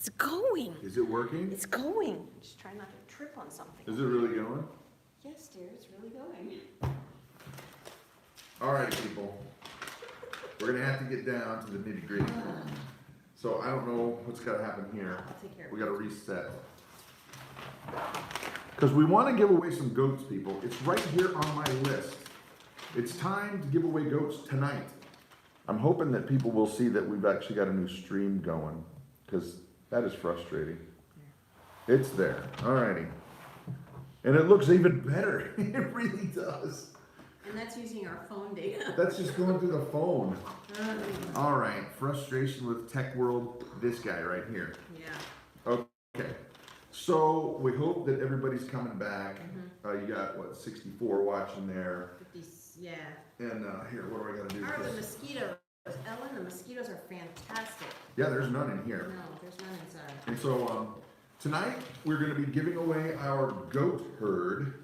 It's going. Is it working? It's going. Just try not to trip on something. Is it really going? Yes, dear, it's really going. All right, people. We're gonna have to get down to the nitty gritty. So I don't know what's gotta happen here. I'll take care of We it. gotta reset. Because we want to give away some goats, people. It's right here on my list. It's time to give away goats tonight. I'm hoping that people will see that we've actually got a new stream going, because that is frustrating. It's there. Alrighty. And it looks even better. It really does. And that's using our phone data. That's just going through the phone. All right. Frustration with Tech World. This guy right here. Yeah. Okay. So we hope that everybody's coming back. You got what, 64 watching there. 50, yeah. And here, what do I gotta do? How are the mosquitoes? Ellen, the mosquitoes are fantastic. Yeah, there's none in here. No, there's none inside. And so tonight we're gonna be giving away our goat herd,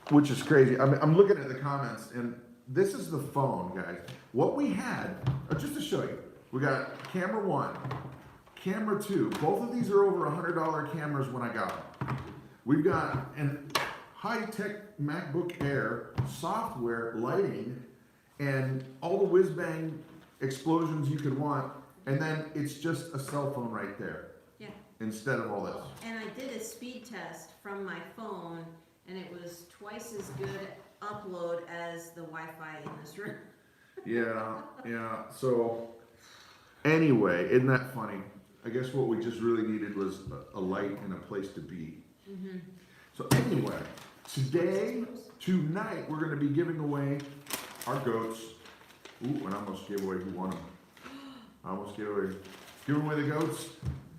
which is crazy. I'm looking at the comments, and this is the phone, guys. What we had, just to show you, we got camera 1, camera 2. Both of these are over $100 cameras when I got them. We've got an high-tech MacBook Air, software, lighting, and all the whiz-bang explosions you could want, and then it's just a cell phone right there. Yeah. Instead of all this. And I did a speed test from my phone, and it was twice as good upload as the Wi-Fi in this room. Yeah. So, anyway, isn't that funny? I guess what we just really needed was a light and a place to be. So anyway, tonight, we're going to be giving away our goats. Ooh, and I almost gave away who won them. I almost gave away the goats.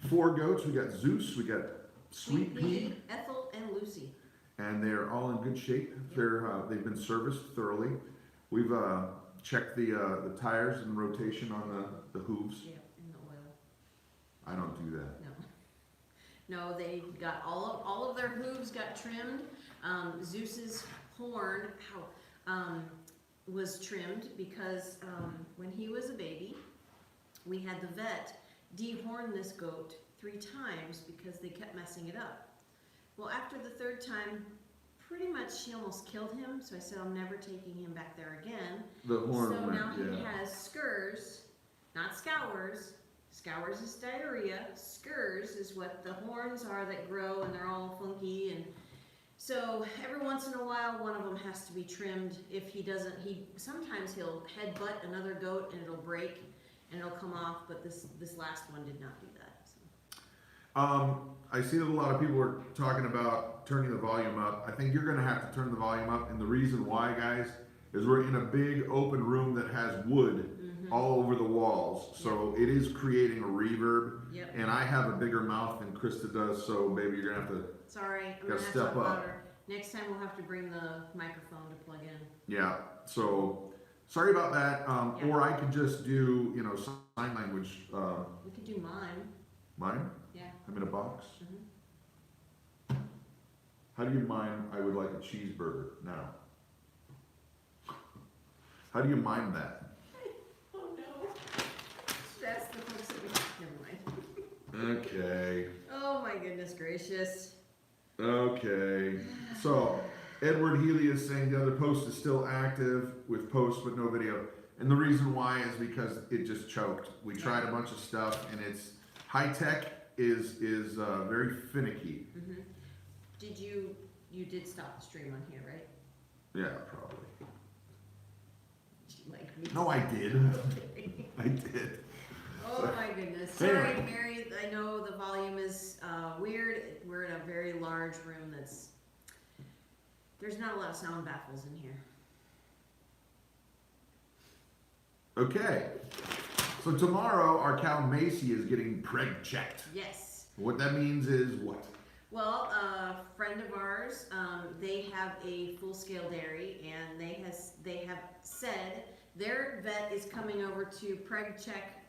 4 goats. We got Zeus, we got Sweet Pea, Ethel, and Lucy. and they're all in good shape. They've been serviced thoroughly. We've checked the tires and rotation on the hooves. Yeah, and the oil. I don't do that. No, they got all of their hooves got trimmed. Zeus's horn was trimmed because when he was a baby, we had the vet dehorn this goat 3 times because they kept messing it up. Well, after the 3rd time, pretty much she almost killed him, so I said I'm never taking him back there again. The horn So went, now he yeah. has scurs, not scours. Scours is diarrhea. Scurs is what the horns are that grow and they're all funky. And so every once in a while, one of them has to be trimmed. If he doesn't, sometimes he'll headbutt another goat and it'll break and it'll come off. But this last one did not do that. So. I see that a lot of people are talking about turning the volume up. I think you're going to have to turn the volume up, and the reason why, guys, is we're in a big open room that has wood all over the walls, so it is creating a reverb. Yep. And I have a bigger mouth than Krista does, so maybe you're gonna have to. Sorry, I'm gotta gonna have step to up. louder. Next time we'll have to bring the microphone to plug in. Yeah. So sorry about that. Yeah. Or I could just do sign language. We could do mine. Mine? Yeah. I'm in a box. How do you mime? I would like a cheeseburger now. How do you mime that? Oh no. That's the folks that we never mind. Okay. Oh my goodness gracious. Okay. So Edward Healy is saying the other post is still active with posts but no video. And the reason why is because it just choked. We tried a bunch of stuff, and it's high tech is very finicky. Did you did stop the stream on here, right? Yeah, probably. Like me. No, I did. I did. Oh my goodness. Anyway. Sorry, Mary. I know the volume is weird. We're in a very large room there's not a lot of sound baffles in here. Okay. So tomorrow our cow Macy is getting preg checked. Yes. What that means is what? Well, a friend of ours, they have a full-scale dairy, and they have said their vet is coming over to preg check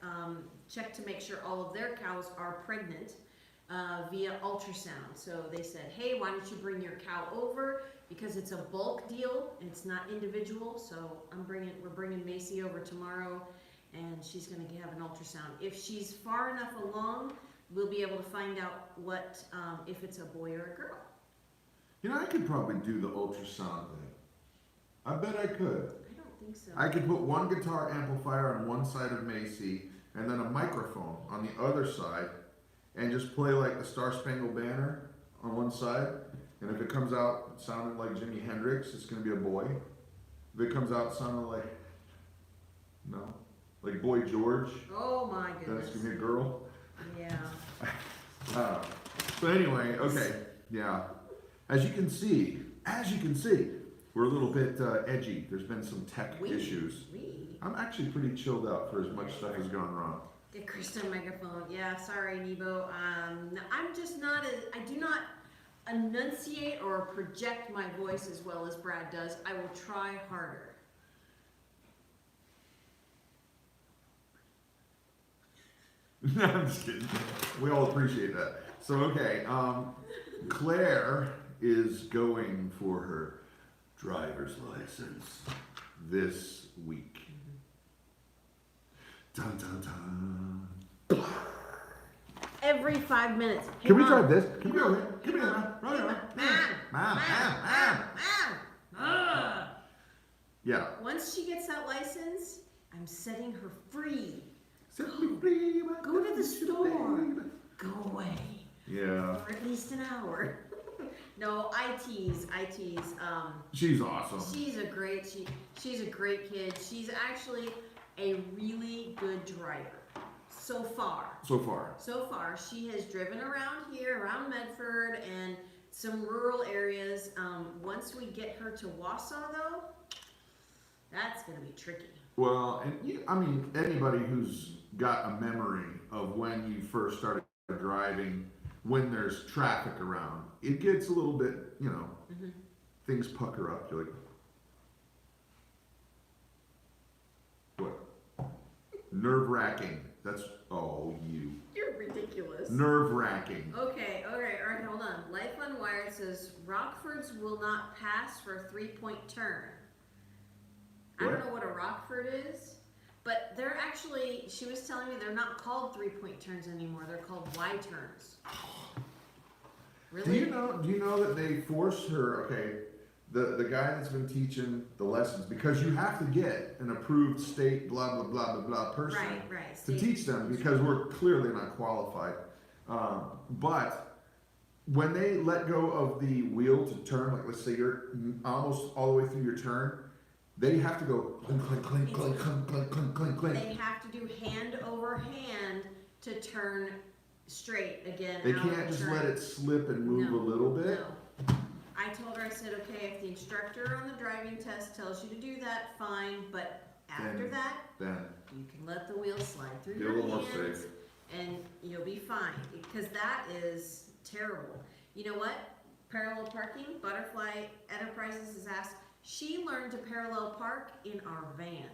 to make sure all of their cows are pregnant via ultrasound. So they said, hey, why don't you bring your cow over, because it's a bulk deal and it's not individual. So we're bringing Macy over tomorrow, and she's going to have an ultrasound. If she's far enough along, we'll be able to find out what if it's a boy or a girl. You know, I could probably do the ultrasound thing. I bet I could. I don't think so. I could put one guitar amplifier on one side of Macy and then a microphone on the other side and just play like the Star Spangled Banner on one side. And if it comes out sounding like Jimi Hendrix, it's going to be a boy. If it comes out sounding like, no, like Boy George, Oh my then goodness. it's going to be a girl. Yeah. But anyway, okay, yeah. As you can see, we're a little bit edgy. There's been some tech issues. I'm actually pretty chilled out for as much stuff has gone wrong. Get Christa a microphone. Yeah, sorry, Nebo. I'm just not I do not enunciate or project my voice as well as Brad does. I will try harder. No, I'm just kidding. We all appreciate that. So, okay, Claire is going for her driver's license this week. Dun, dun, dun. Every 5 minutes. Hey, Can we Mom. drive this? Can we go here? Can we go Mom. there? Mom. Mom. Yeah. Once she gets that license, I'm setting her free. Set me free, my Go to the store. baby. Go away. Yeah. For at least an hour. No, I tease. She's awesome. She's a great kid. She's actually a really good driver. So far, she has driven around here, around Medford and some rural areas. Once we get her to Wausau, though, that's going to be tricky. Well, and I mean, anybody who's got a memory of when you first started driving, when there's traffic around, it gets a little bit, you know, things pucker up. You're like, what? Nerve-wracking. That's, You're ridiculous. Nerve-wracking. Okay, all right, hold on. Life Unwired says Rockfords will not pass for a 3-point turn. I don't know what a Rockford is, but they're actually, she was telling me they're not called 3-point turns anymore. They're called Y turns. Really? Do you know that they force her, okay, the guy that's been teaching the lessons, because you have to get an approved state blah blah blah blah blah person to teach them, because we're clearly not qualified. But when they let go of the wheel to turn, like let's say you're almost all the way through your turn, they have to go clink clink clink clink clink clink clink clink clink. They have to do hand over hand to turn straight again. They can't just let it slip and move a little bit. No. I told her, I said, okay, if the instructor on the driving test tells you to do that, fine, but after then you can let the wheel slide through your hands and you'll be fine, because that is terrible. You know what? Parallel parking, Butterfly Enterprises has asked, she learned to parallel park in our van.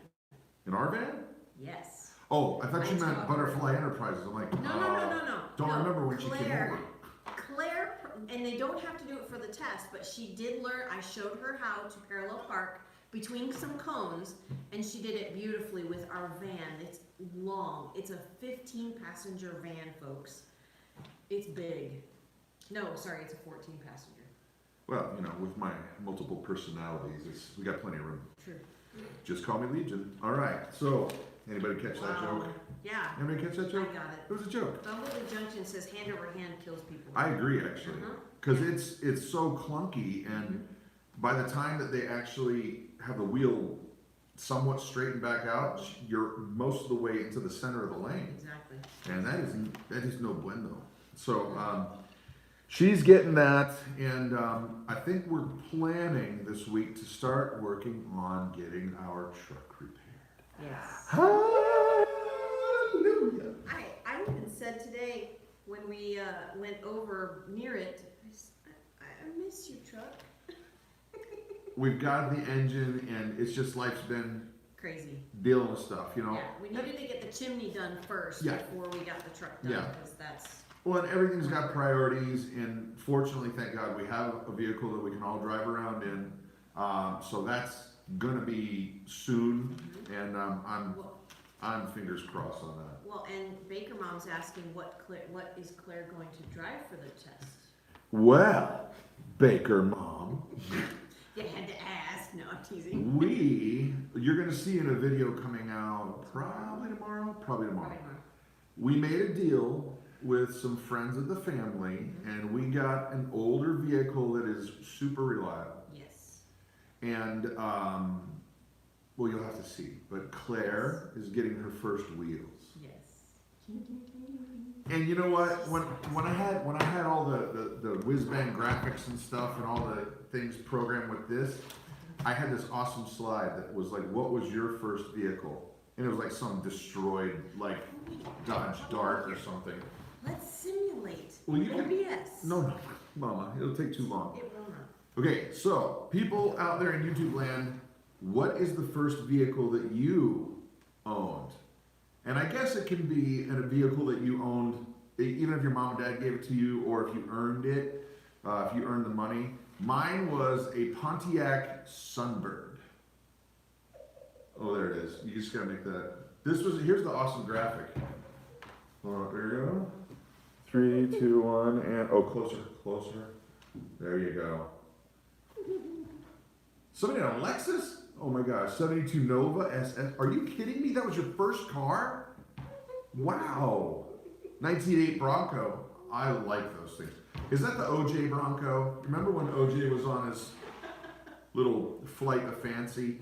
In our van? Yes. Oh, I thought you meant Butterfly Enterprises. I'm like, No. Don't remember when she came over. Claire, and they don't have to do it for the test, but she did learn. I showed her how to parallel park between some cones, and she did it beautifully with our van. It's long. It's a 15-passenger van, folks. It's big. No, sorry, it's a 14-passenger. Well, you know, with my multiple personalities, we got plenty of room. True. Just call me Legion. All right. So, anybody catch that joke? Yeah. Anybody catch that joke? I got it. It was a joke. Bumblebee Junction says hand over hand kills people. I agree, actually, because it's so clunky, and by the time that they actually have the wheel somewhat straightened back out, you're most of the way into the center of the lane. Exactly. And that is no bueno. So she's getting that, and I think we're planning this week to start working on getting our truck repaired. Yes. Hallelujah. I even said today when we went over near it, I miss you, truck. We've got the engine, and it's just life's been crazy dealing with stuff, you know. Yeah, we needed to get the chimney done first before we got the truck done, because that's... Well, and everything's got priorities, and fortunately, thank God, we have a vehicle that we can all drive around in. So that's gonna be soon, and I'm fingers crossed on that. Well, and Baker Mom's asking what is Claire going to drive for the test? Well, Baker Mom. You had to ask. No, I'm teasing. You're going to see in a video coming out probably tomorrow. Probably tomorrow. We made a deal with some friends of the family, and we got an older vehicle that is super reliable. Yes. And, well, you'll have to see. But Claire is getting her first wheels. Yes. And you know what? When I had all the whiz bang graphics and stuff and all the things programmed with this, I had this awesome slide that was like, "What was your first vehicle?" And it was like some destroyed, like Dodge Dart or something. Let's simulate. Well, you can. OBS. No, Mama, it'll take too long. It will not. Okay, so people out there in YouTube land, what is the first vehicle that you owned? And I guess it can be a vehicle that you owned, even if your mom and dad gave it to you, or if you earned it, if you earned the money. Mine was a Pontiac Sunbird. Oh, there it is. You just gotta make that. Here's the awesome graphic. Hold on, there you go. 3, 2, 1, and closer. There you go. Somebody on a Lexus? Oh my gosh, 72 Nova SS. Are you kidding me? That was your first car? Wow. 1988 Bronco. I like those things. Is that the OJ Bronco? Remember when OJ was on his little flight of fancy?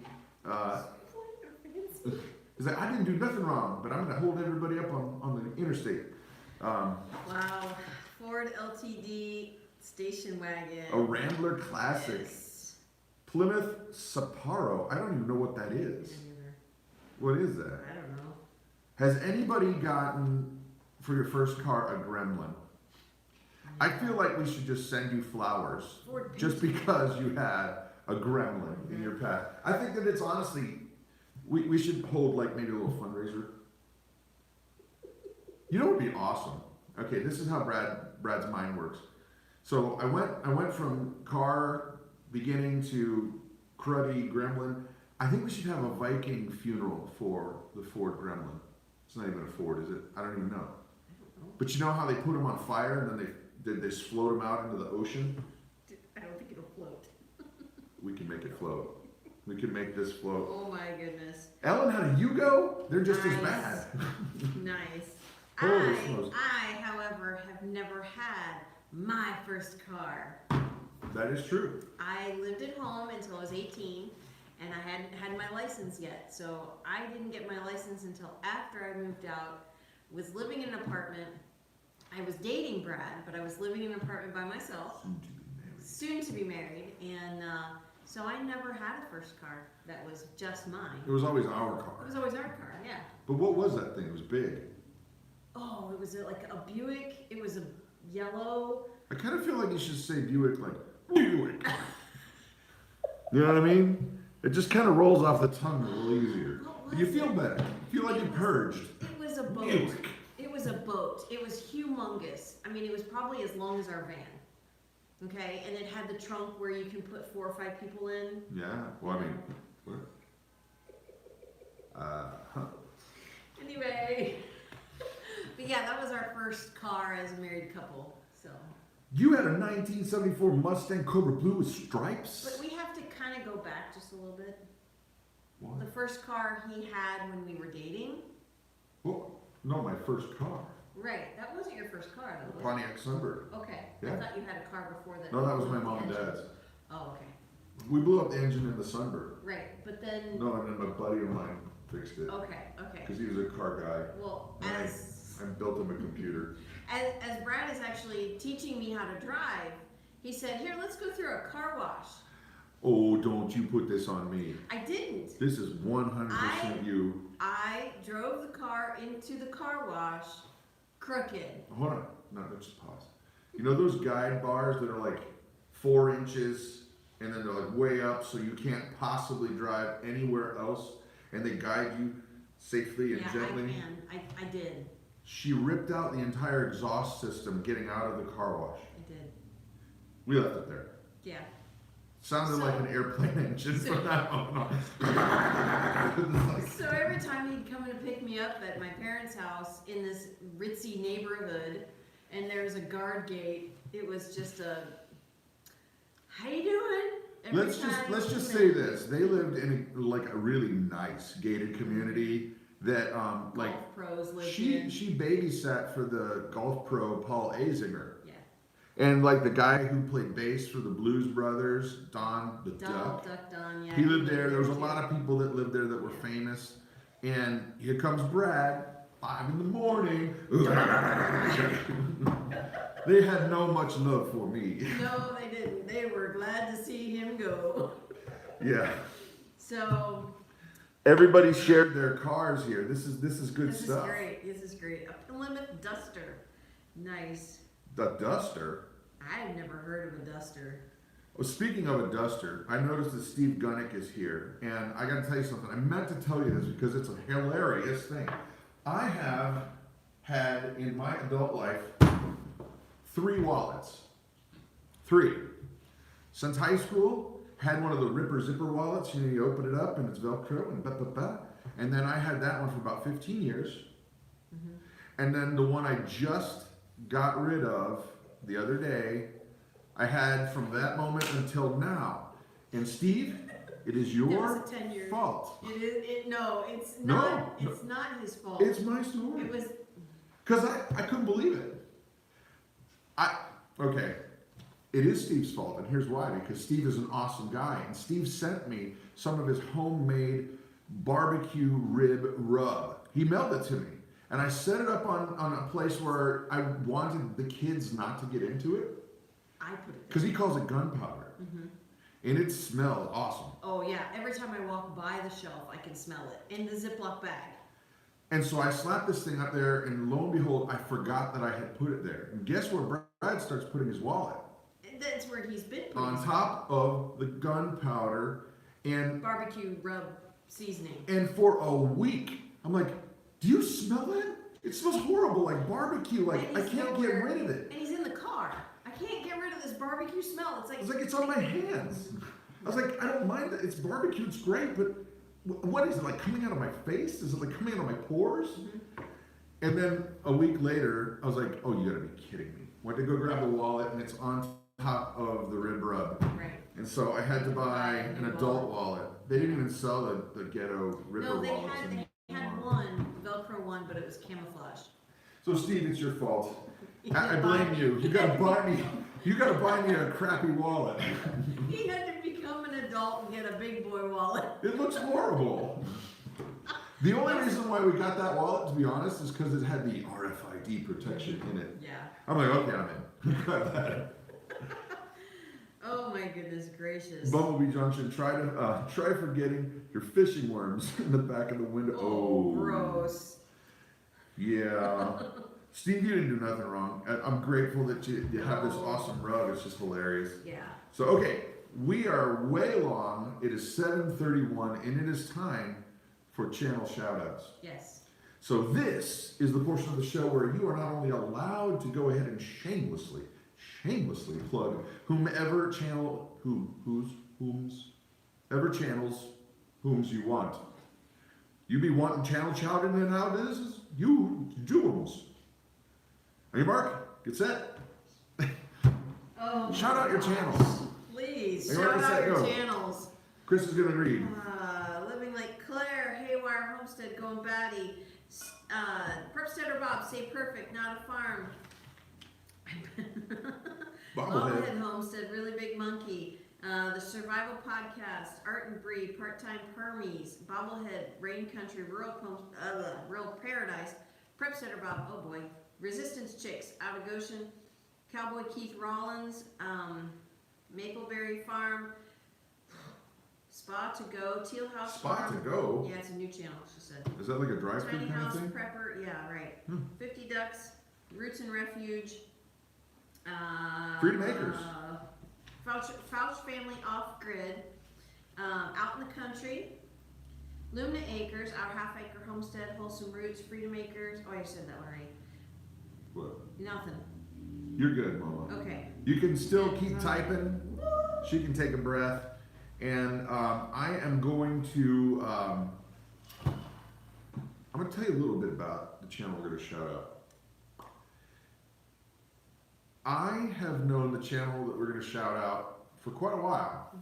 Is that I didn't do nothing wrong, but I'm gonna hold everybody up on the interstate. Wow. Ford LTD station wagon. A Rambler Classic. Yes. Plymouth Sapporo. I don't even know what that is. Me neither. What is that? I don't know. Has anybody gotten, for your first car, a Gremlin? I feel like we should just send you flowers Ford just because you had a Gremlin in your past. I think that it's honestly, we should hold like maybe a little fundraiser. You know what would be awesome? Okay, this is how Brad's mind works. So I went from car beginning to cruddy Gremlin. I think we should have a Viking funeral for the Ford Gremlin. It's not even a Ford, is it? I don't even know. But you know how they put them on fire and then they just float them out into the ocean? I don't think it'll float. We can make it float. We can make this float. Oh my goodness. Ellen, how do you go? They're just as Nice. bad. Nice. Holy smokes. I, however, have never had my first car. That is true. I lived at home until I was 18, and I hadn't had my license yet. So I didn't get my license until after I moved out. Was living in an apartment. I was dating Brad, but I was living in an apartment by myself. Soon to be married. And so I never had a first car that was just mine. It was always our It car. was always our car, yeah. But what was that thing? It was big. Oh, it was like a Buick. It was a yellow. I kind of feel like you should say Buick like, Buick. You know what I mean? It just kind of rolls off the tongue a little easier. You feel better. You feel like you purged. It was a boat. Buick. It was a boat. It was humongous. I mean, it was probably as long as our van. Okay, and it had the trunk where you can put 4 or 5 people in. Yeah. Well, I mean, what? Anyway, but yeah, that was our first car as a married couple. So. You had a 1974 Mustang Cobra Blue with stripes? But we have to kind of go back just a little bit. What? The first car he had when we were dating. Well, no, my first car. Right, that wasn't your first car though, was Pontiac Sunbird. it? Okay, Yeah. I thought you had a car before that. No, that was my blew up mom and the engine. dad's. Oh, okay. We blew up the engine in the Sunbird. Right, but then. No, and then my buddy of mine fixed it. Okay, okay. Because he was a car guy. Well, And as I built him a computer. Brad is actually teaching me how to drive, he said, "Here, let's go through a car wash." Oh, don't you put this on me. I didn't. This is 100% you. I drove the car into the car wash crooked. Hold on. No, just pause. You know those guide bars that are like 4 inches and then they're like way up so you can't possibly drive anywhere else and they guide you safely and Yeah, gently? I can. I did. She ripped out the entire exhaust system getting out of the car wash. I did. We left it there. Yeah. Sounded like an airplane engine from that moment on. So every time he'd come in to pick me up at my parents' house in this ritzy neighborhood, and there was a guard gate, it was just a, how you doing? Let's just say this: they lived in a really nice gated community that like Golf pros lived in. she babysat for the golf pro Paul Azinger. Yeah. And like the guy who played bass for the Blues Brothers, Don the Duck. Don, yeah. He lived there. There was a lot of people that lived there that were famous. And here comes Brad, 5 in the morning. They had no much love for me. No, they didn't. They were glad to see him go. Yeah. So Everybody shared their cars here. This is good this stuff. is great. This is great. A Plymouth Duster. Nice. The Duster. I had never heard of a duster. Well, speaking of a duster, I noticed that Steve Gunnick is here, and I got to tell you something. I meant to tell you this because it's a hilarious thing. I have had in my adult life 3 wallets. 3. Since high school, had one of the Ripper Zipper wallets. You know, you open it up and it's Velcro and blah. And then I had that one for about 15 years. Mm-hmm. And then the one I just got rid of the other day, I had from that moment until now. And Steve, it is your It was a 10-year fault. It is. No, it's No, not. no. It's not his fault. It's my story. It was. Because I couldn't believe it. Okay, it is Steve's fault, and here's why. Because Steve is an awesome guy, and Steve sent me some of his homemade barbecue rib rub. He mailed it to me, and I set it up on a place where I wanted the kids not to get into it. I put it. Because he calls it gunpowder. Mm-hmm. And it smelled awesome. Oh yeah, every time I walk by the shelf, I can smell it in the Ziploc bag. And so I slapped this thing up there, and lo and behold, I forgot that I had put it there. And guess where Brad starts putting his wallet? That's where he's been putting On it. top of the gunpowder and Barbecue rub seasoning. And for a week, I'm like, do you smell that? It smells horrible, like barbecue. Like And I he's can't get nowhere- rid of it. And he's in the car. I can't get rid of this barbecue smell. It's like It's on my hands. I was like, I don't mind it. It's barbecue. It's great, but what is it like coming out of my face? Is it like coming out of my pores? Mm-hmm. And then a week later, I was like, oh, you gotta be kidding me. Went to go grab the wallet, and it's on top of the rib rub. Right. And so I had to buy an adult wallet. They didn't even sell the ghetto ripper No, they wallets had anymore. one Velcro one, but it was camouflaged. So Steve, it's your fault. I blame you. You gotta buy me. You gotta buy me a crappy wallet. He had to become an adult and get a big boy wallet. It looks horrible. The only reason why we got that wallet, to be honest, is because it had the RFID protection in it. Yeah. I'm like, okay, I'm in. Grab that. Oh my goodness gracious. Bumblebee Junction. Try forgetting your fishing worms in the back of the window. Oh, gross. Yeah. Steve, you didn't do nothing wrong. I'm grateful that you have this awesome rug. It's just hilarious. Yeah. So, okay, we are way long. It is 7:31, and it is time for channel shoutouts. Yes. So this is the portion of the show where you are not only allowed to go ahead and shamelessly plug whomever channel, whomsoever channels, whom's you want. You be wanting channel shouting and how this is you doables. Hey, Mark, get set. Oh. Shout out your channels. Please, Hey, shout Mark, out set, your go. channels. Chris is gonna read. Living like Claire, Haywire Homestead, going batty. Prepsteader Bob, say perfect, not a farm. Bobblehead Homestead, really big monkey. The Survival Podcast, Art and Breed, Part-Time Permies, Bobblehead, Rain Country, Rural Paradise, Prepsteader Bob, oh boy, Resistance Chicks, Out of Goshen, Cowboy Keith Rollins, Mapleberry Farm, Spa to Go, Teal House Spa Farm. to Go? Yeah, it's a new channel, she said. Is that like a drive-thru Tiny kind of House thing? Prepper, yeah, right. 50 Ducks, Roots and Refuge. Freedom Acres. Fouch Family Off Grid. Out in the Country. Lumna Acres, Our Half Acre Homestead, Wholesome Roots, Freedom Acres. Oh, I said that one right. What? Nothing. You're good, Mama. Okay. You can still keep typing. she can take a breath. And I am going to, I'm going to tell you a little bit about the channel we're going to shout out. I have known the channel that we're going to shout out for quite a while.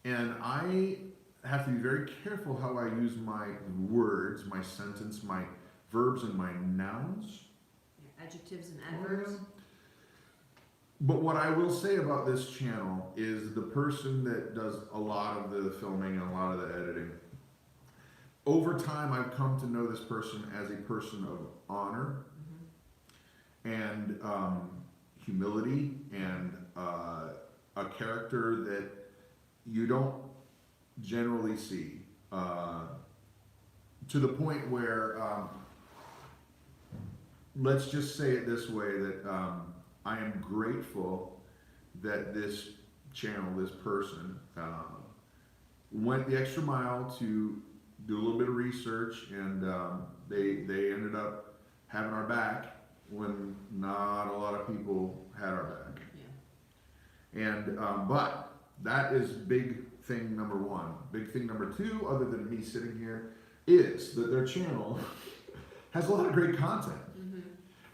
And I have to be very careful how I use my words, my sentence, my verbs, and my nouns. Adjectives and adverbs. But what I will say about this channel is the person that does a lot of the filming and a lot of the editing. Over time, I've come to know this person as a person of honor and humility and a character that you don't generally see. To the point where, let's just say it this way, that I am grateful that this channel, this person, went the extra mile to do a little bit of research, and they ended up having our back when not a lot of people had our back. Yeah. And but that is big thing number one. Big thing number two, other than me sitting here, is that their channel has a lot of great content.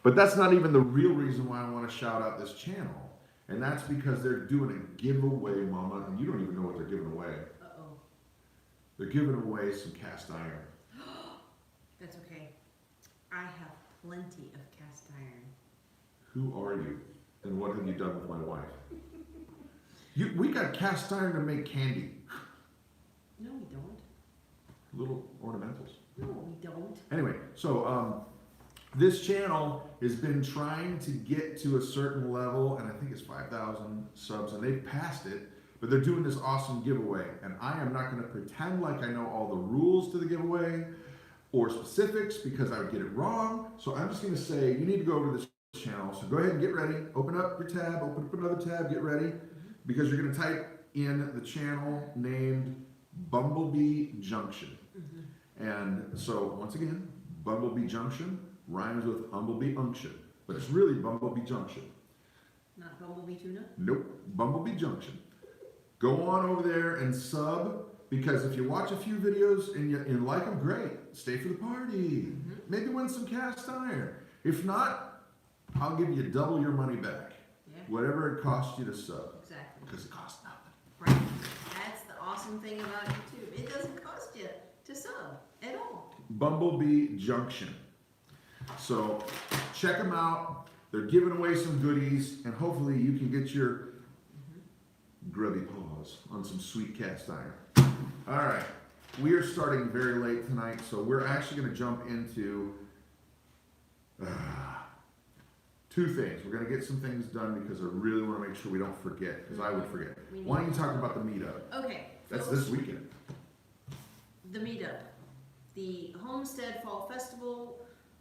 But that's not even the real reason why I want to shout out this channel. And that's because they're doing a giveaway, Mama, and you don't even know what they're giving away. Uh-oh. They're giving away some cast iron. That's okay. I have plenty of cast iron. Who are you? And what have you done with my wife? We got cast iron to make candy. No, we don't. Little ornamentals. No, we don't. Anyway, so this channel has been trying to get to a certain level, and I think it's 5,000 subs, and they've passed it, but they're doing this awesome giveaway, and I am not going to pretend like I know all the rules to the giveaway or specifics because I would get it wrong. So I'm just going to say you need to go over to this channel. So go ahead and get ready. Open up your tab, open up another tab, get ready, because you're going to type in the channel named Bumblebee Junction. And so once again, Bumblebee Junction rhymes with Humblebee Unction, but it's really Bumblebee Junction. Not Bumblebee Tuna? Nope, Bumblebee Junction. Go on over there and sub, because if you watch a few videos and you like them, great. Stay for the party. Maybe win some cast iron. If not, I'll give you double your money back. Yeah. Whatever it costs you to sub. Exactly. Because it costs nothing. Right. That's the awesome thing about YouTube. It doesn't cost you to sub at all. Bumblebee Junction. So check them out. They're giving away some goodies, and hopefully you can get your grubby paws on some sweet cast iron. All right, we are starting very late tonight, so we're actually going to jump into two things. We're going to get some things done because I really want to make sure we don't forget, because I would forget. Why don't you talk about the meetup? Okay. That's this weekend. The meetup. The Homestead Fall Festival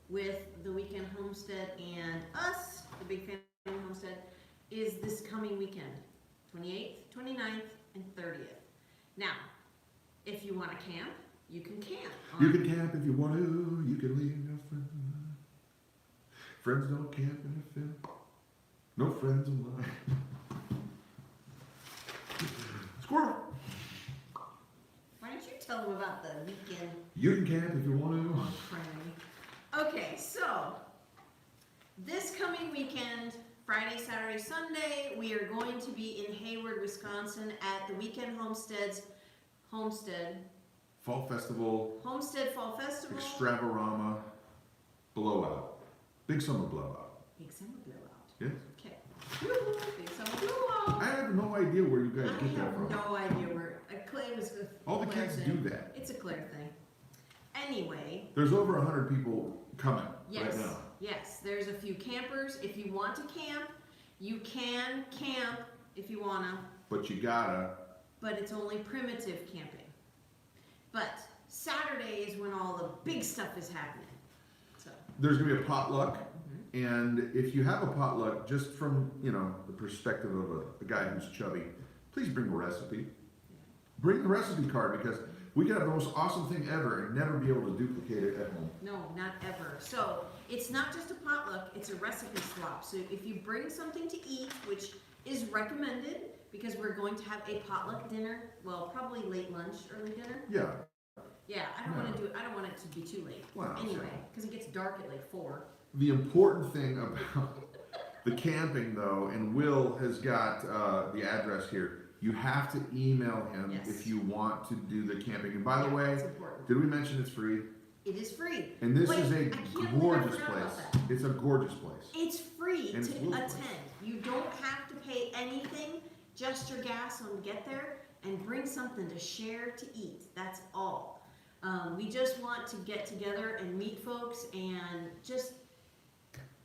with the Weekend Homestead and us, the Big Family Homestead, is this coming weekend. 28th, 29th, and 30th. Now, if you want to camp, you can camp. You can camp if you want to. You can leave your friends. Friends don't camp in the field. No friends of mine. Squirrel. Why don't you tell them about the weekend? You can camp if you want to. Okay, so this coming weekend, Friday, Saturday, Sunday, we are going to be in Hayward, Wisconsin at the Weekend Homestead Fall Festival. Homestead Fall Festival. Extravarama. Blowout. Big summer blowout. Big summer blowout. Yes. Okay. Woo-hoo, big summer blowout. I have no idea where you guys get I that from. have no idea where. Clay was All the kids do that. It's a Claire thing. Anyway. There's over 100 people coming Yes, right now. yes. There's a few campers. If you want to camp, you can camp if you wanna. But you gotta. But it's only primitive camping. But Saturday is when all the big stuff is happening. So There's gonna be a potluck, and if you have a potluck, just from the perspective of a guy who's chubby, please bring a recipe. Bring the recipe card, because we could have the most awesome thing ever and never be able to duplicate it at home. no, not ever. So it's not just a potluck, it's a recipe swap. So if you bring something to eat, which is recommended, because we're going to have a potluck dinner. Well, probably late lunch, early dinner. Yeah. Yeah, I don't want it to be too late. Well, anyway, because it gets dark at like 4. The important thing about the camping, though, and Will has got the address here. You have to email him Yes. if you want to do the camping. And by the Yeah, way, it's important. did we mention it's free? It is free. And this Wait, is I a can't believe I gorgeous forgot place. about that. It's a gorgeous place. It's free And to it's Will's place. attend. You don't have to pay anything, just your gas on to get there, and bring something to share to eat. That's all. We just want to get together and meet folks and just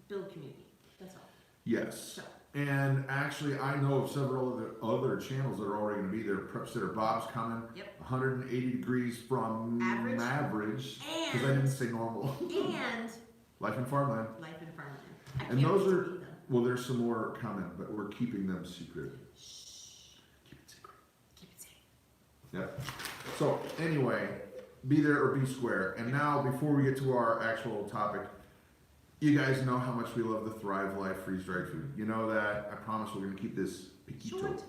build community. That's all. Yes. So, And actually, I know of several other channels that are already going to be there. Prep Sitter Bob's coming. Yep. 180 degrees from And- average. Because I didn't say normal. and Life in Farmland. life in farmland. I And can't those wait to are, meet them. well, there's some more coming, but we're keeping them secret. Shh. Keep it secret. Keep it safe. Yep. So anyway, be there or be square. And now, before we get to our actual topic, you guys know how much we love the Thrive Life freeze-dried food. You know that. I promise we're going to keep this piquito. Short.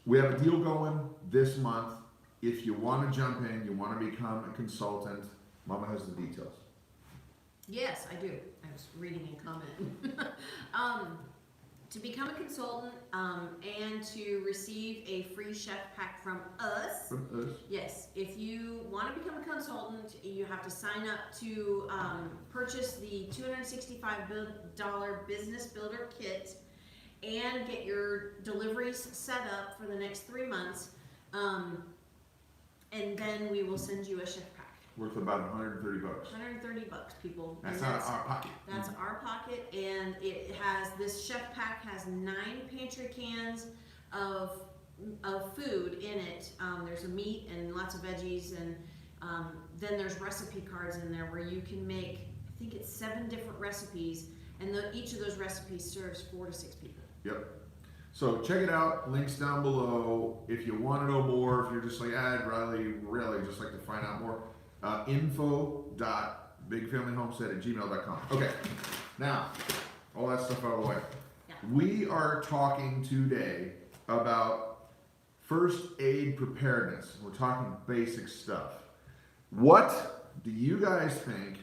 We have a deal going this month. If you want to jump in, you want to become a consultant, Mama has the details. Yes, I do. I was reading and commenting. To become a consultant and to receive a free chef pack from us. From us. Yes, if you want to become a consultant, you have to sign up to purchase the $265 Business Builder Kit and get your deliveries set up for the next 3 months. And then we will send you a chef pack. Worth about 130 bucks. 130 bucks, people. That's And out of our pocket. that's our pocket, and it has, this chef pack has 9 pantry cans of food in it. There's a meat and lots of veggies, and then there's recipe cards in there where you can make, I think it's 7 different recipes, and each of those recipes serves 4 to 6 people. Yep. So check it out. Links down below. If you want to know more, if you're just like, I'd really just like to find out more, info.bigfamilyhomestead@gmail.com. Okay, now, all that stuff out of the way. Yeah. We are talking today about first aid preparedness. We're talking basic stuff. What do you guys think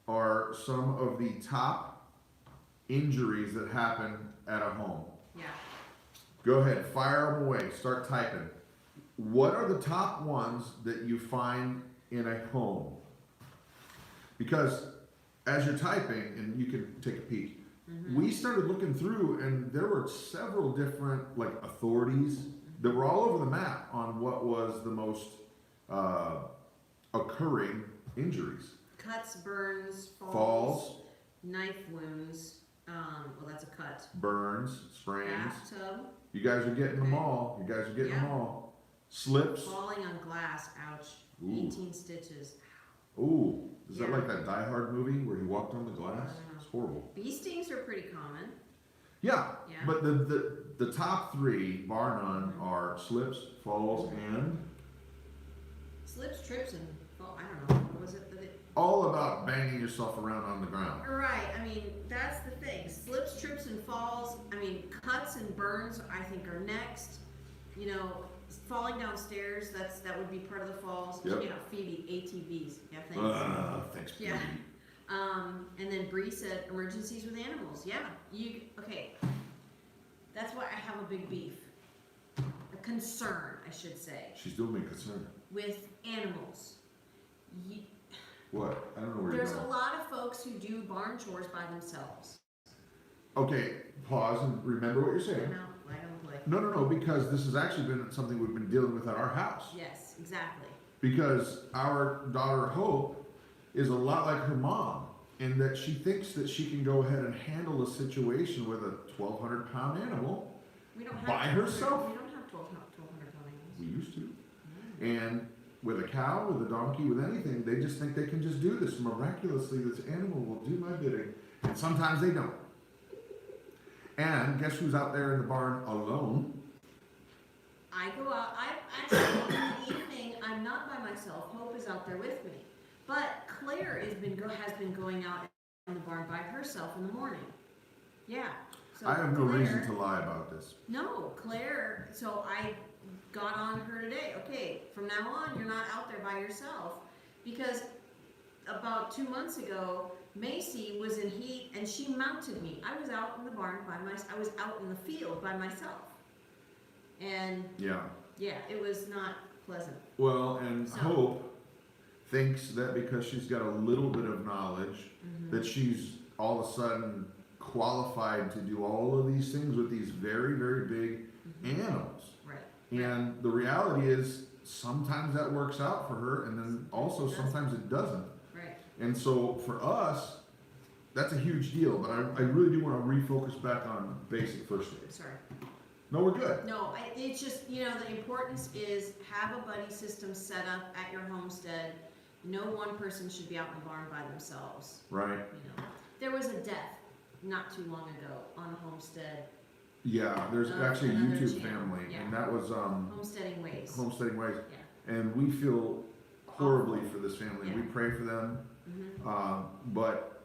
are some of the top injuries that happen at a home? Yeah. Go ahead, fire them away, start typing. What are the top ones that you find in a home? Because as you're typing, and you can take a peek, we started looking through, and there were several different authorities that were all over the map on what was the most occurring injuries. Cuts, burns, Falls, knife wounds. Well, that's a cut. burns, sprains. Bathtub. You guys are getting them all. You guys are getting them Yeah. all. Slips. Falling on glass. Ouch. Ooh. 18 stitches. Ooh, is that Yeah. like that Die Hard movie where he walked on the glass? It's horrible. Bee stings are pretty common. Yeah, Yeah. but the top 3, bar none, are slips, falls, and Slips, trips, and fall. I don't know. What was it that it? all about banging yourself around on the ground. Right. I mean, that's the thing. Slips, trips, and falls. I mean, cuts and burns, I think, are next. You know, falling downstairs. That would be part of the falls. Yep. You know, Phoebe, ATVs. Yeah, thanks. Thanks, Yeah. Phoebe. And then Bree said emergencies with animals. Yeah. Okay. That's why I have a big beef. A concern, I should say, She's doing me concerned. with animals. What? I don't know where you're There's a going. lot of folks who do barn chores by themselves. Okay, pause and remember what you're saying. No, I don't play. No, because this has actually been something we've been dealing with at our house. Yes, exactly. Because our daughter Hope is a lot like her mom in that she thinks that she can go ahead and handle a situation with a 1,200-pound animal We don't have by herself. We don't have 1,200 pound We animals. used to. And with a cow, with a donkey, with anything, they just think they can just do this. Miraculously, this animal will do my bidding. And sometimes they don't. And guess who's out there in the barn alone? I go out. I actually in the evening. I'm not by myself. Hope is out there with me. But Claire has been going out in the barn by herself in the morning. Yeah. So I have no reason Claire- to lie about this. No, Claire, so I got on her today. Okay, from now on, you're not out there by yourself. Because about 2 months ago, Macy was in heat and she mounted me. I was out in the barn by myself. I was out in the field by myself. And Yeah. yeah, it was not pleasant. Well, and So- Hope thinks that because she's got a little bit of knowledge, that she's all of a sudden qualified to do all of these things with these very, very big animals. Right. And the reality is, sometimes that works out for her, and then also sometimes it doesn't. Right. And so for us, that's a huge deal. But I really do want to refocus back on basic first aid. Sorry. No, we're good. No, it's just, the importance is have a buddy system set up at your homestead. No one person should be out in the barn by themselves. Right. There was a death not too long ago on a homestead, Yeah, there's actually a another YouTube channel, family, yeah. and that was Homesteading Ways. Homesteading Ways. Yeah. And we feel horribly for this family. Yeah. We pray for them. Mm-hmm. But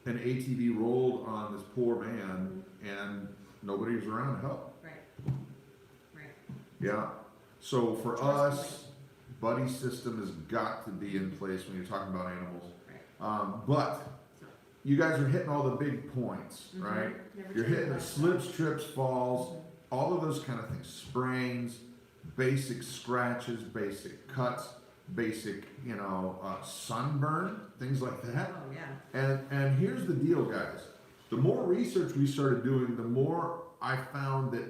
an ATV rolled on this poor man, and nobody was around to help. Right. Right. Yeah. So for Trust us, buddy system has got to be in place when you're talking about animals. Right. But you guys are hitting all the big points, right? Never You're take hitting the that. slips, trips, falls, all of those kind of things. Sprains, basic scratches, basic cuts, basic, sunburn, things like that. Oh, yeah. And here's the deal, guys. The more research we started doing, the more I found that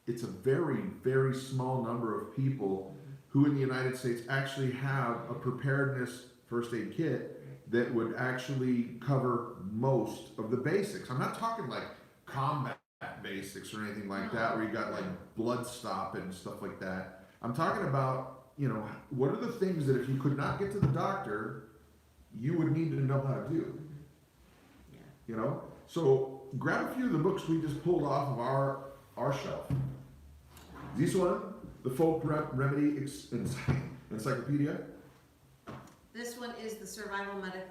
it's a very, very small number of people who in the United States actually have a preparedness first aid kit that would actually cover most of the basics. I'm not talking like combat basics or anything like that, where you got like blood stop and stuff like that. I'm talking about, what are the things that if you could not get to the doctor, you would need to know how to do. Yeah. So grab a few of the books we just pulled off of our shelf. This one, the Folk Remedy Encyclopedia. This one is the Survival Medicine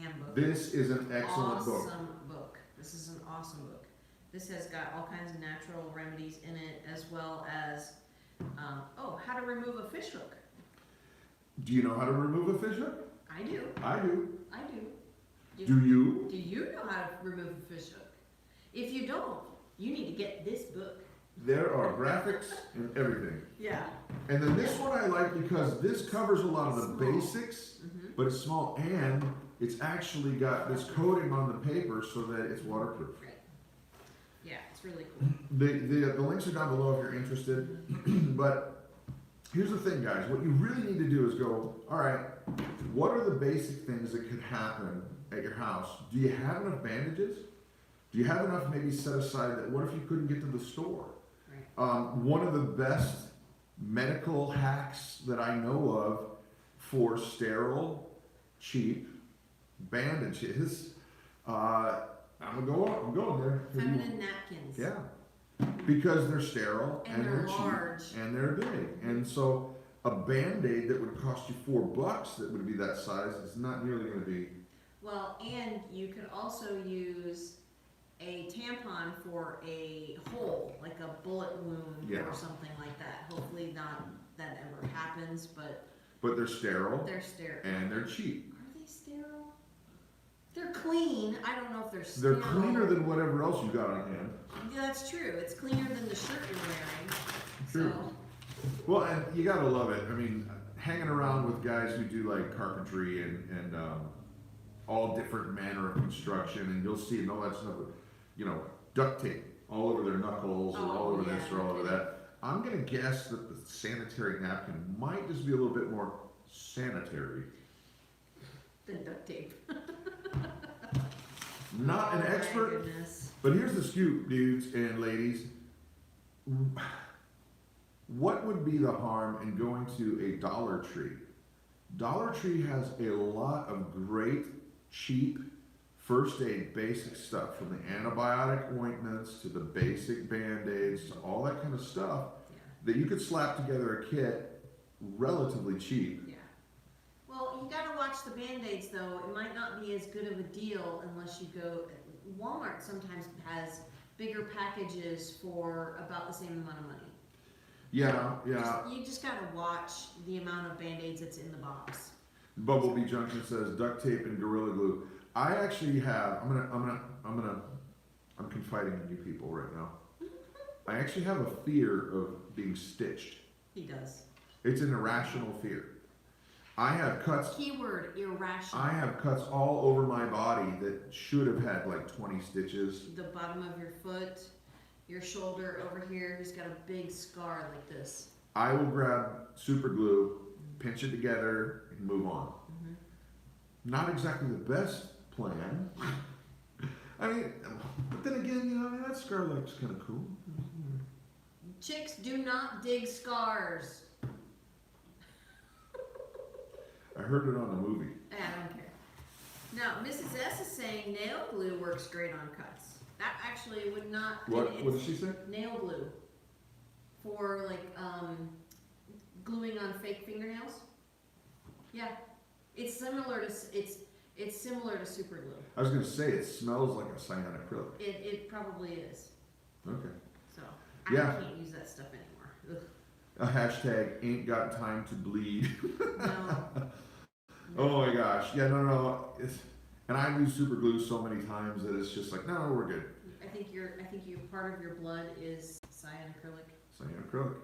Handbook. This is an excellent book. Awesome book. This is an awesome book. This has got all kinds of natural remedies in it, as well as, how to remove a fish hook. Do you know how to remove a fish hook? I do. I do. I do. Do you? Do you know how to remove a fish hook? If you don't, you need to get this book. There are graphics and everything. Yeah. And then this one I like because this covers a lot of the Small. basics, but it's small and it's actually got this coating on the paper so that it's waterproof. Right. Yeah, it's really cool. The links are down below if you're interested. But here's the thing, guys. What you really need to do is go, all right, what are the basic things that could happen at your house? Do you have enough bandages? Do you have enough maybe set aside that what if you couldn't get to the store? Right. One of the best medical hacks that I know of for sterile, cheap bandages, I'm going there. Feminine napkins. Yeah. Because they're sterile And they're they're large. cheap and they're big. And so a Band-Aid that would cost you $4 that would be that size is not nearly going to be. Well, and you could also use a tampon for a hole, like a bullet wound Yeah. or something like that. Hopefully not that ever happens, but But they're sterile they're sterile. and they're cheap. Are they sterile? They're clean. I don't know if they're They're sterile. cleaner than whatever else you got on hand. Yeah, that's true. It's cleaner than the shirt you're wearing. True. So, Well, and you gotta love it. I mean, hanging around with guys who do like carpentry and all different manner of construction, and you'll see and all that stuff, duct tape all over their knuckles and all over yeah, this or all over that. I'm gonna guess that the sanitary napkin might just be a little bit more sanitary. the duct tape. Not an Oh, my expert, goodness. but here's the scoop, dudes and ladies. What would be the harm in going to a Dollar Tree? Dollar Tree has a lot of great, cheap, first aid basic stuff, from the antibiotic ointments to the basic Band-Aids to all that kind of stuff Yeah. that you could slap together a kit relatively cheap. Yeah. Well, you gotta watch watch the Band-Aids though. It might not be as good of a deal unless you go, Walmart sometimes has bigger packages for about the same amount of money. Yeah. You just gotta watch the amount of Band-Aids that's in the box. Bumblebee Junction says duct tape and Gorilla Glue. I actually have, I'm confiding in you people right now. I actually have a fear of being stitched. He does. It's an irrational fear. I have cuts. Keyword, irrational. I have cuts all over my body that should have had like 20 stitches. The bottom of your foot, your shoulder over here, he's got a big scar like this. I will grab super glue, pinch it together, and move on. Not exactly the best plan. I mean, but then again, you know, that scar looks kind of cool. Chicks do not dig scars. I heard it on a movie. I don't care. Now, Mrs. S is saying nail glue works great on cuts. That actually would not. What did she say? Nail glue. For like gluing on fake fingernails. Yeah, it's similar to it's similar to super glue. I was gonna say it smells like a cyanacrylic. It probably is. Okay. So Yeah. I can't use that stuff anymore. Ugh. A hashtag ain't got time to bleed. No. Oh my gosh. Yeah, no. And I've used super glue so many times that it's just like, no, we're good. I think part of your blood is cyanacrylic. Cyanacrylic.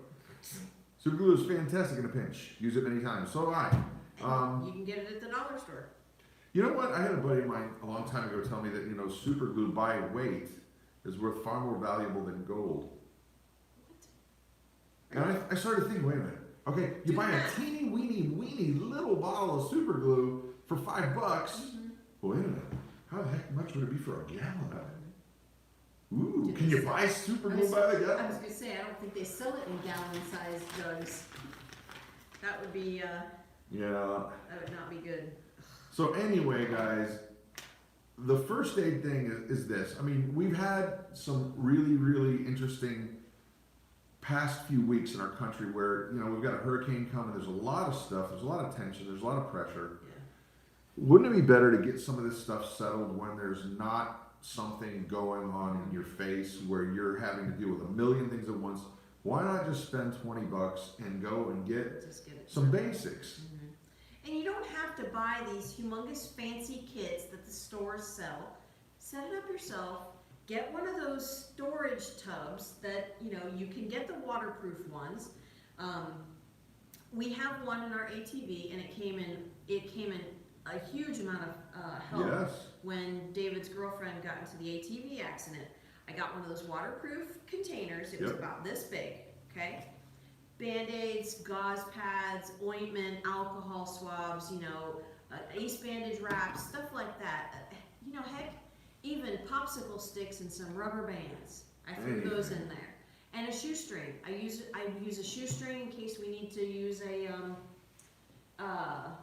Super glue is fantastic in a pinch. Use it many times. So do I. And you can get it at the dollar store. You know what? I had a buddy of mine a long time ago tell me that, you know, super glue by weight is worth far more valuable than gold. What? And I started thinking, wait a minute. Okay, you buy a teeny weeny little bottle of super glue for $5. Wait a minute. How the heck much would it be for a gallon of it? Ooh, can you buy super glue by the I was gallon? going to say, I don't think they sell it in gallon-sized jugs. That would be, Yeah. that would not be good. So anyway, guys, the first aid thing is this. I mean, we've had some really interesting past few weeks in our country where, you know, we've got a hurricane coming. There's a lot of stuff. There's a lot of tension. There's a lot of pressure. Yeah. Wouldn't it be better to get some of this stuff settled when there's not something going on in your face where you're having to deal with a million things at once? Why not just spend $20 and go and get Just get it. some basics? And you don't have to buy these humongous fancy kits that the stores sell. Set it up yourself. Get one of those storage tubs that, you know, you can get the waterproof ones. We have one in our ATV, and it came in a huge amount of help. Yes. When David's girlfriend got into the ATV accident. I got one of those waterproof containers. It was about this big, okay? Band-Aids, gauze pads, ointment, alcohol swabs, you know, ace bandage wraps, stuff like that. You know, heck, even popsicle sticks and some rubber bands. I threw those in there. And a shoestring. I use a shoestring in case we need to use a,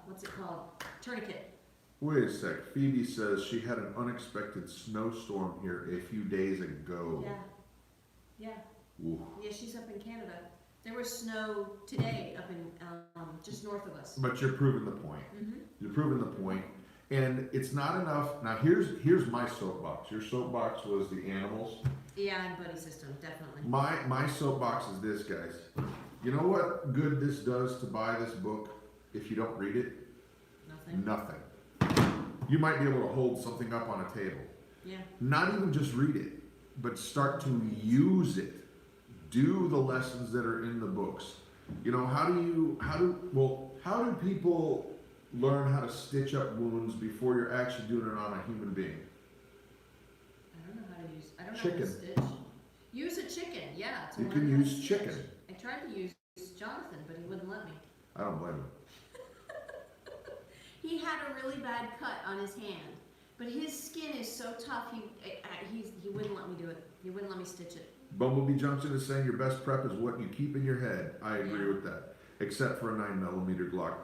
what's it called? Tourniquet. Wait a sec. Phoebe says she had an unexpected snowstorm here a few days ago. Yeah. Ooh. Yeah, she's up in Canada. There was snow today up in just north of us. But you're proving the point. You're proving the point. And it's not enough. Now here's my soapbox. Your soapbox was the animals. Yeah, and buddy system, definitely. My soapbox is this, guys. You know what good this does to buy this book if you don't read it? Nothing. You might be able to hold something up on a table. Yeah. Not even just read it, but start to use it. Do the lessons that are in the books. You know, how do people learn how to stitch up wounds before you're actually doing it on a human being? I don't know how to use, I don't know Chicken. how to stitch. Use a chicken, yeah. You can use chicken. I tried to use Jonathan, but he wouldn't let me. I don't blame him. He had a really bad cut on his hand, but his skin is so tough, he wouldn't let me do it. He wouldn't let me stitch it. Bumblebee Junction is saying your best prep is what you keep in your head. I agree with that, except for a 9mm Glock.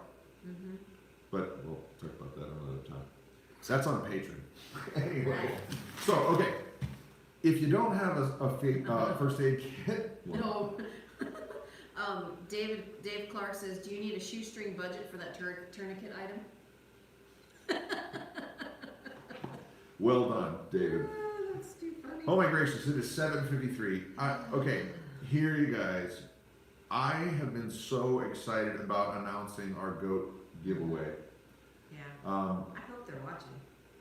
But we'll talk about that another time. That's on Patreon. Anyway, so okay, if you don't have a first aid kit, No. Dave Clark says, do you need a shoestring budget for that tourniquet item? Well done, David. That's too funny. Oh my gracious, it is 7:53. Okay, here you guys. I have been so excited about announcing our goat giveaway. Yeah. Um, I hope they're watching.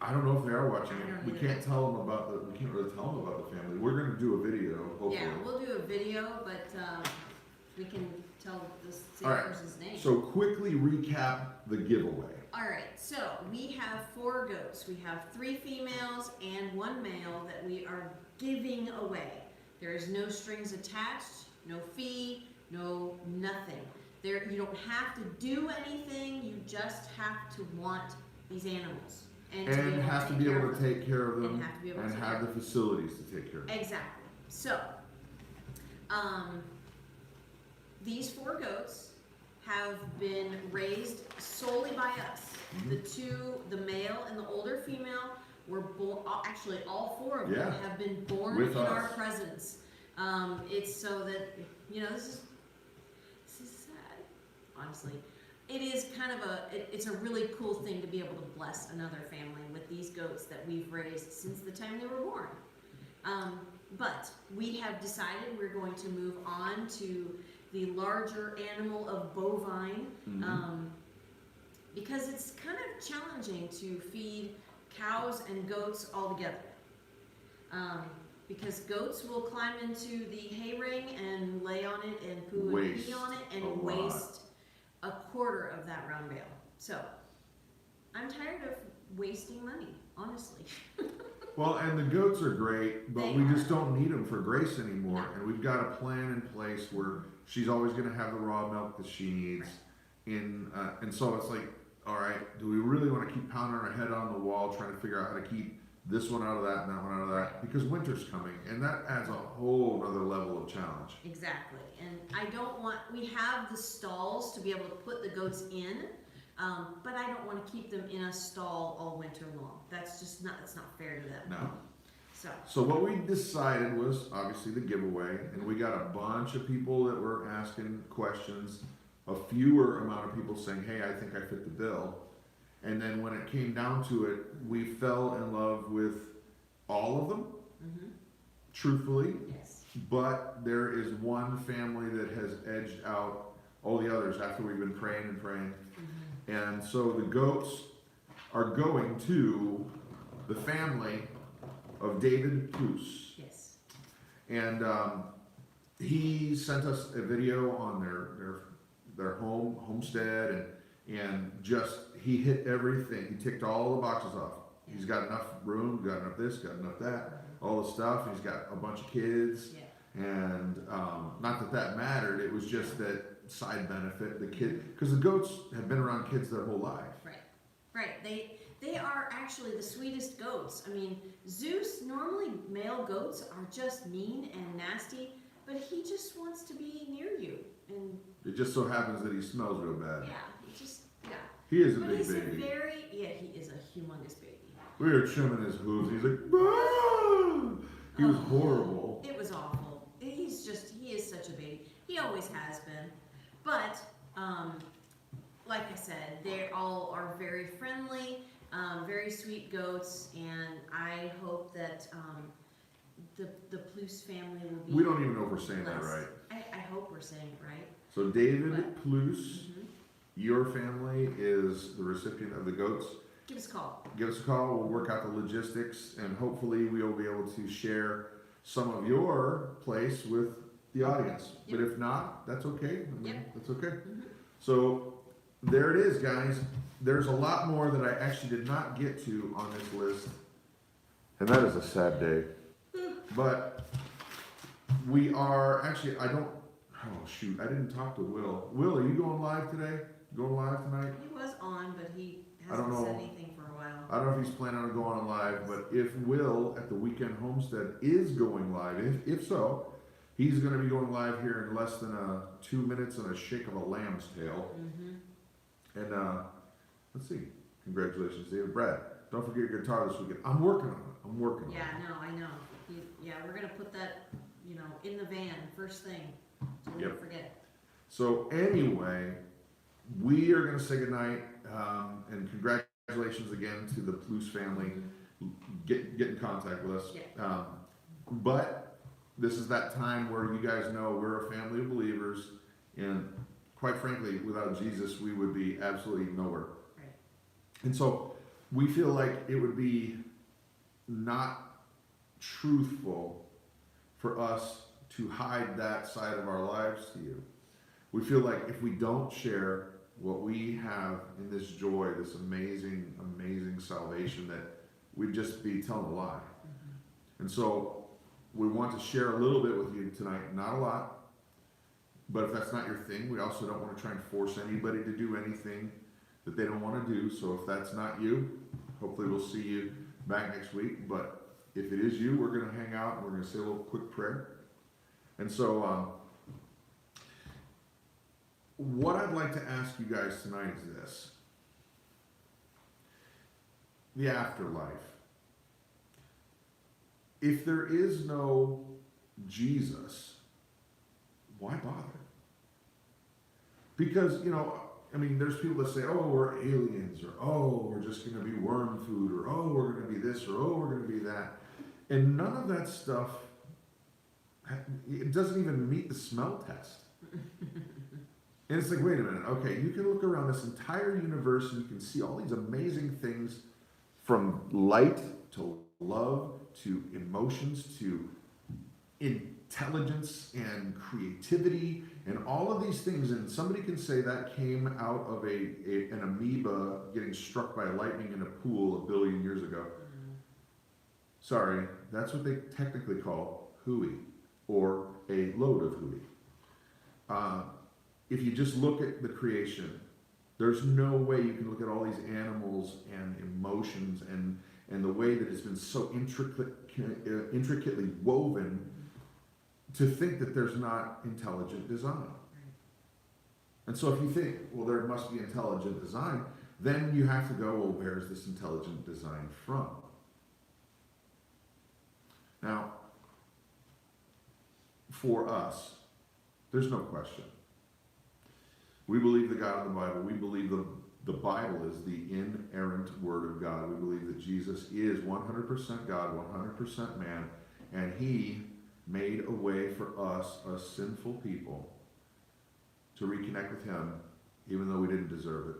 I don't know if they are watching. I don't We either. can't tell them about the. We can't really tell them about the family. We're gonna do a video, hopefully. Yeah, we'll do a video, but we can tell the same All right, person's name. So quickly recap the giveaway. All right, so we have 4 goats. We have 3 females and 1 male that we are giving away. There is no strings attached, no fee, no nothing. There, you don't have to do anything. You just have to want these animals And have to be able to take care of them, and have to be able to and take have care the facilities to take care of them. Exactly. So, these 4 goats have been raised solely by us. Mhm. The male and the older female, were born. Actually, all 4 of them Yeah. have been born With in our us. presence. It's so that this is sad. Honestly, it is kind of it's a really cool thing to be able to bless another family with these goats that we've raised since the time they were born. But we have decided we're going to move on to the larger animal of bovine, because it's kind of challenging to feed cows and goats all together. Because goats will climb into the hay ring and lay on it and poo and Waste pee on it a and lot. waste a quarter of that round bale. So I'm tired of wasting money, honestly. Well, and the goats are great, but They we are. just don't need them for Grace anymore. No. And we've got a plan in place where she's always going to have the raw milk that she needs. And so it's like, all right, do we really want to keep pounding our head on the wall trying to figure out how to keep this one out of that and that one out of that? Because winter's coming, and that adds a whole other level of challenge. Exactly, and I don't want, we have the stalls to be able to put the goats in, but I don't want to keep them in a stall all winter long. That's just not, that's not fair to them. No. So, what we decided was obviously the giveaway, and we got a bunch of people that were asking questions, a fewer amount of people saying, hey, I think I fit the bill. And then when it came down to it, we fell in love with all of them, truthfully. yes, But there is one family that has edged out all the others after we've been praying and praying. And so the goats are going to the family of David Plus. yes, And he sent us a video on their homestead, and just he hit everything. He ticked all the boxes off. He's got enough room, got enough this, got enough that, all the stuff. He's got a bunch of kids, yeah, and not that mattered. It was just that side benefit, the kid, because the goats have been around kids their whole life. right. They are actually the sweetest goats. I mean, Zeus, normally male goats are just mean and nasty, but he just wants to be near you. And It just so happens that he smells real bad. yeah. He is a But big he's baby. he is a humongous baby. We were trimming his hooves. He's like, "Ah!" He was horrible. It was awful. He is such a baby. He always has been. But, like I said, they all are very friendly, very sweet goats, and I hope that the Plus family will be. We don't even know if we're saying that blessed. right. I hope we're saying it right. So David But- Plus, your family is the recipient of the goats. Give us a call. Give us a call. We'll work out the logistics, and hopefully we'll be able to share some of your place with the audience. Yep. But if not, that's okay. I mean, Yep. that's okay. So there it is, guys. There's a lot more that I actually did not get to on this list, and that is a sad day. But we are actually. Oh shoot! I didn't talk to Will. Will, are you going live today? Going live tonight? He was on, but he I don't hasn't said know. anything for a while. I don't know if he's planning on going on live, but if Will at the Weekend Homestead is going live, if so, he's going to be going live here in less than 2 minutes and a shake of a lamb's tail. And let's see. Congratulations, David. Brad, don't forget your guitar this weekend. I'm working on it. Yeah, no, I know. We're gonna put that, in the van first thing, so we don't Yep. forget. So anyway, we are going to say goodnight, and congratulations again to the Plus family. get in contact with us. Yeah. But this is that time where you guys know we're a family of believers, and quite frankly, without Jesus, we would be absolutely nowhere. Right. And so we feel like it would be not truthful for us to hide that side of our lives to you. We feel like if we don't share what we have in this joy, this amazing, amazing salvation, that we'd just be telling a lie. And so we want to share a little bit with you tonight, not a lot, but if that's not your thing, we also don't want to try and force anybody to do anything that they don't want to do. So if that's not you, hopefully we'll see you back next week. But if it is you, we're going to hang out and we're going to say a little quick prayer. And so what I'd like to ask you guys tonight is this: the afterlife. If there is no Jesus, why bother? Because, you know, I mean, there's people that say, oh, we're aliens, or oh, we're just going to be worm food, or oh, we're going to be this, or oh, we're going to be that. And none of that stuff, it doesn't even meet the smell test. And it's like, wait a minute, okay, you can look around this entire universe and you can see all these amazing things, from light to love to emotions to intelligence and creativity and all of these things, and somebody can say that came out of an amoeba getting struck by lightning in a pool 1 billion years ago. Sorry, that's what they technically call hooey, or a load of hooey. If you just look at the creation, there's no way you can look at all these animals and emotions and the way that it's been so intricately woven to think that there's not intelligent design. And so if you think, well, there must be intelligent design, then you have to go, well, where's this intelligent design from? Now, for us, there's no question. We believe the God of the Bible. We believe the Bible is the inerrant Word of God. We believe that Jesus is 100% God, 100% man, and He made a way for us, a sinful people, to reconnect with Him, even though we didn't deserve it,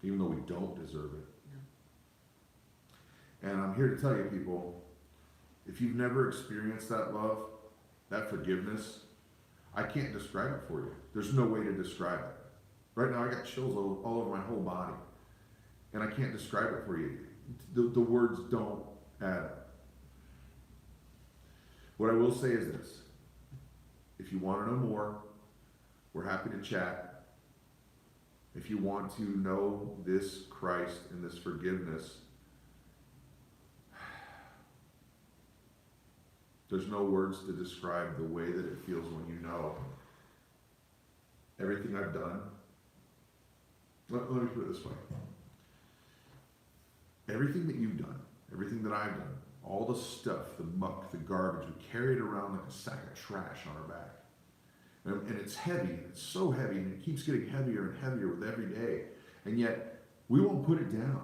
even though we don't deserve it. No. And I'm here to tell you, people, if you've never experienced that love, that forgiveness, I can't describe it for you. There's no way to describe it. Right now I got chills all over my whole body, and I can't describe it for you. The words don't add up. What I will say is this: if you want to know more, we're happy to chat. If you want to know this Christ and this forgiveness, there's no words to describe the way that it feels when you know everything I've done. Let me put it this way. Everything that you've done, everything that I've done, all the stuff, the muck, the garbage, we carry it around like a sack of trash on our back. And it's heavy, it's so heavy, and it keeps getting heavier and heavier with every day. And yet, we won't put it down.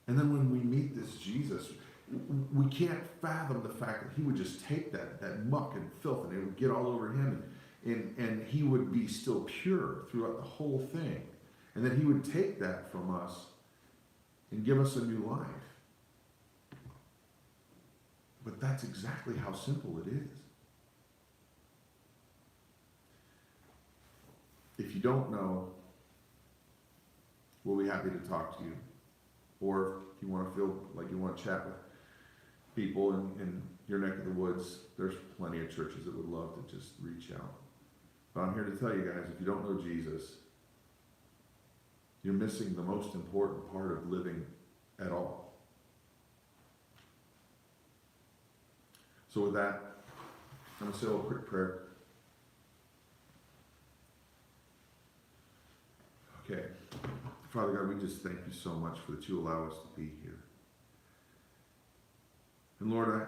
And then when we meet this Jesus, we can't fathom the fact that He would just take that muck and filth, and it would get all over Him, and He would be still pure throughout the whole thing. And then He would take that from us and give us a new life. But that's exactly how simple it is. If you don't know, we'll be happy to talk to you. Or if you want to feel like you want to chat with people in your neck of the woods, there's plenty of churches that would love to just reach out. But I'm here to tell you guys, if you don't know Jesus, you're missing the most important part of living at all. So with that, I'm going to say a little quick prayer. Okay. Father God, we just thank you so much for that you allow us to be here. And Lord,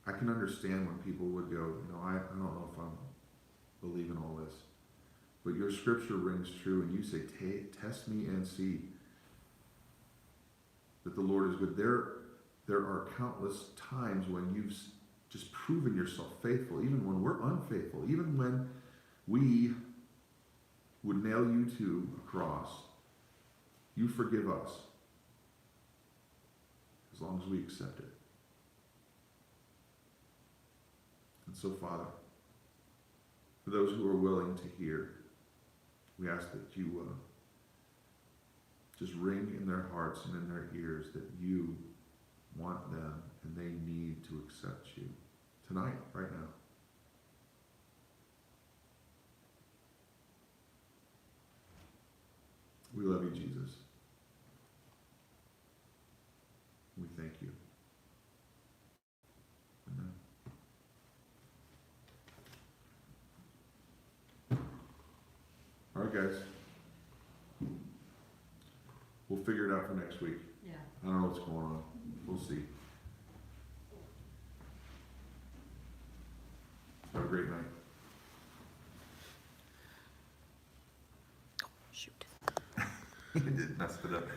I can understand when people would go, I don't know if I'm believing all this. But your scripture rings true, and you say, test me and see. that the Lord is good. There are countless times when you've just proven yourself faithful, even when we're unfaithful, even when we would nail you to a cross. You forgive us as long as we accept it. And so, Father, for those who are willing to hear, we ask that you just ring in their hearts and in their ears that you want them and they need to accept you tonight, right now. We love you, Jesus. We thank you. Amen. All right, guys. We'll figure it out for next week. Yeah. I don't know what's going on. We'll see. Have a great night. Shoot. You did messed it up.